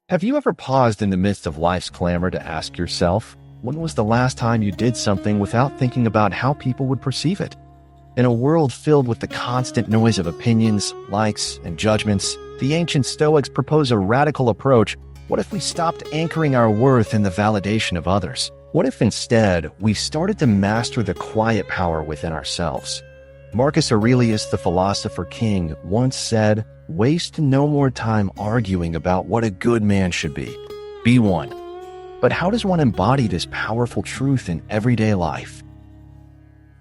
Have you ever paused in the midst of life's clamor to ask yourself, when was the last time you did something without thinking about how people would perceive it? In a world filled with the constant noise of opinions, likes, and judgments, the ancient Stoics propose a radical approach. What if we stopped anchoring our worth in the validation of others? What if instead we started to master the quiet power within ourselves? Marcus Aurelius, the philosopher king, once said, "Waste no more time arguing about what a good man should be. Be one." But how does one embody this powerful truth in everyday life?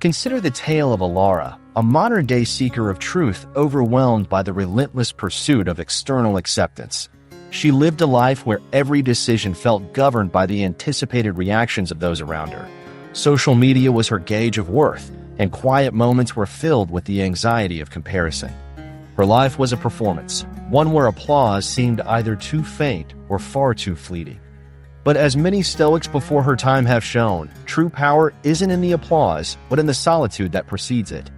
Consider the tale of Elara, a modern-day seeker of truth overwhelmed by the relentless pursuit of external acceptance. She lived a life where every decision felt governed by the anticipated reactions of those around her. Social media was her gauge of worth, and quiet moments were filled with the anxiety of comparison. Her life was a performance, one where applause seemed either too faint or far too fleeting. But as many Stoics before her time have shown, true power isn't in the applause, but in the solitude that precedes it.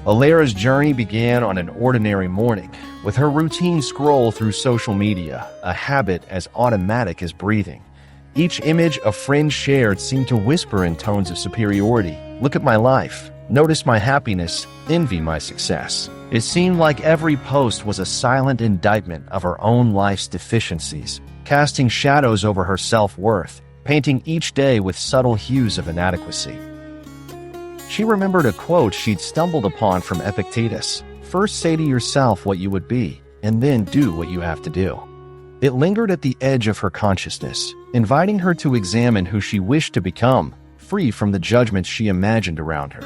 Elara's journey began on an ordinary morning, with her routine scroll through social media, a habit as automatic as breathing. Each image a friend shared seemed to whisper in tones of superiority, "Look at my life. Notice my happiness. Envy my success." It seemed like every post was a silent indictment of her own life's deficiencies, casting shadows over her self-worth, painting each day with subtle hues of inadequacy. She remembered a quote she'd stumbled upon from Epictetus: "First say to yourself what you would be, and then do what you have to do." It lingered at the edge of her consciousness, inviting her to examine who she wished to become, free from the judgments she imagined around her.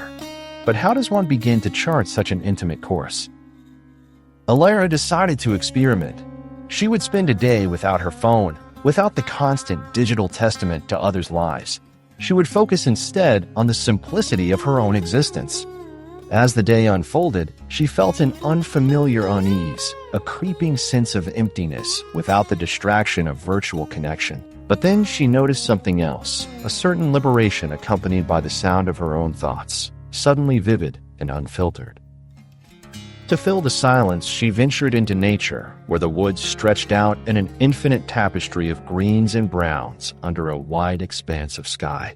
But how does one begin to chart such an intimate course? Elara decided to experiment. She would spend a day without her phone, without the constant digital testament to others' lives. She would focus instead on the simplicity of her own existence. As the day unfolded, she felt an unfamiliar unease, a creeping sense of emptiness without the distraction of virtual connection. But then she noticed something else, a certain liberation accompanied by the sound of her own thoughts, suddenly vivid and unfiltered. To fill the silence, she ventured into nature, where the woods stretched out in an infinite tapestry of greens and browns under a wide expanse of sky.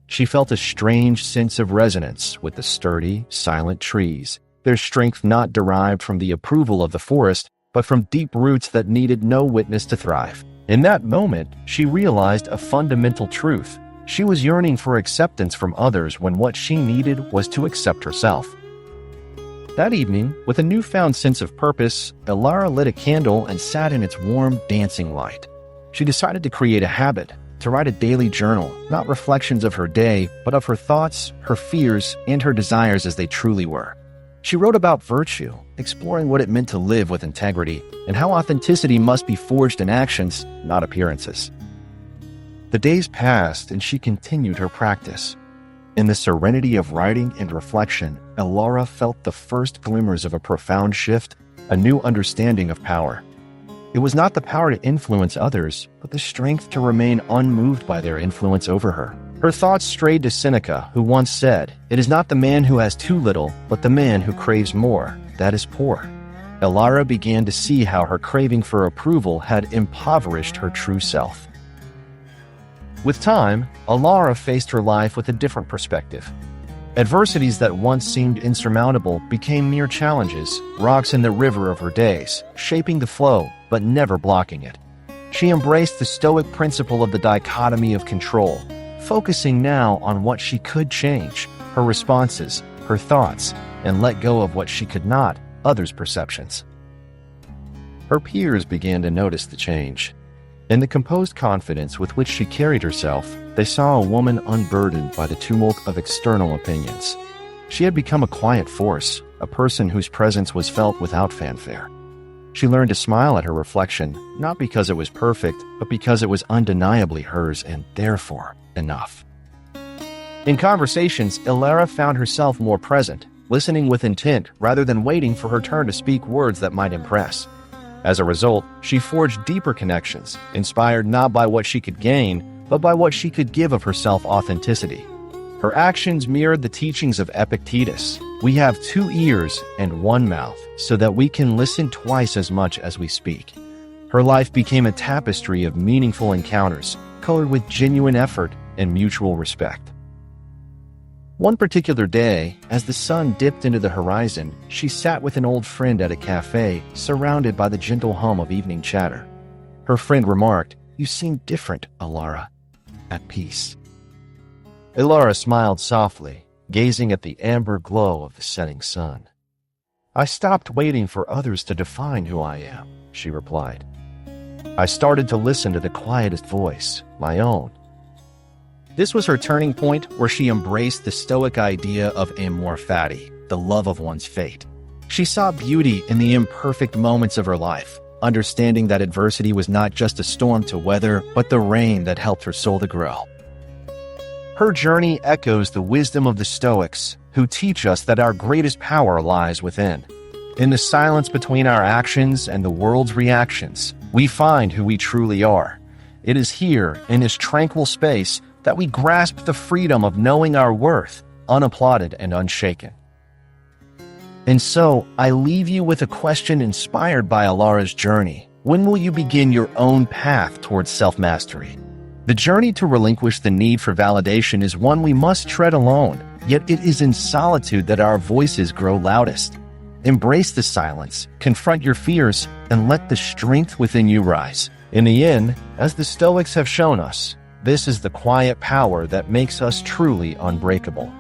She felt a strange sense of resonance with the sturdy, silent trees, their strength not derived from the approval of the forest, but from deep roots that needed no witness to thrive. In that moment, she realized a fundamental truth. She was yearning for acceptance from others when what she needed was to accept herself. That evening, with a newfound sense of purpose, Elara lit a candle and sat in its warm, dancing light. She decided to create a habit, to write a daily journal, not reflections of her day, but of her thoughts, her fears, and her desires as they truly were. She wrote about virtue, exploring what it meant to live with integrity, and how authenticity must be forged in actions, not appearances. The days passed, and she continued her practice. In the serenity of writing and reflection, Elara felt the first glimmers of a profound shift, a new understanding of power. It was not the power to influence others, but the strength to remain unmoved by their influence over her. Her thoughts strayed to Seneca, who once said, "It is not the man who has too little, but the man who craves more, that is poor." Elara began to see how her craving for approval had impoverished her true self. With time, Elara faced her life with a different perspective. Adversities that once seemed insurmountable became mere challenges, rocks in the river of her days, shaping the flow, but never blocking it. She embraced the Stoic principle of the dichotomy of control, focusing now on what she could change, her responses, her thoughts, and let go of what she could not, others' perceptions. Her peers began to notice the change. In the composed confidence with which she carried herself, they saw a woman unburdened by the tumult of external opinions. She had become a quiet force, a person whose presence was felt without fanfare. She learned to smile at her reflection, not because it was perfect, but because it was undeniably hers and therefore enough. In conversations, Elara found herself more present, listening with intent rather than waiting for her turn to speak words that might impress. As a result, she forged deeper connections, inspired not by what she could gain, but by what she could give of her self-authenticity. Her actions mirrored the teachings of Epictetus. We have 2 ears and 1 mouth, so that we can listen twice as much as we speak. Her life became a tapestry of meaningful encounters, colored with genuine effort and mutual respect. One particular day, as the sun dipped into the horizon, she sat with an old friend at a cafe, surrounded by the gentle hum of evening chatter. Her friend remarked, "You seem different, Elara. At peace." Elara smiled softly, gazing at the amber glow of the setting sun. "I stopped waiting for others to define who I am," she replied. "I started to listen to the quietest voice, my own." This was her turning point, where she embraced the Stoic idea of amor fati, the love of one's fate. She saw beauty in the imperfect moments of her life, understanding that adversity was not just a storm to weather, but the rain that helped her soul to grow. Her journey echoes the wisdom of the Stoics, who teach us that our greatest power lies within. In the silence between our actions and the world's reactions, we find who we truly are. It is here, in this tranquil space, that we grasp the freedom of knowing our worth, unapplauded and unshaken. And so, I leave you with a question inspired by Elara's journey. When will you begin your own path towards self-mastery? The journey to relinquish the need for validation is one we must tread alone, yet it is in solitude that our voices grow loudest. Embrace the silence, confront your fears, and let the strength within you rise. In the end, as the Stoics have shown us, this is the quiet power that makes us truly unbreakable.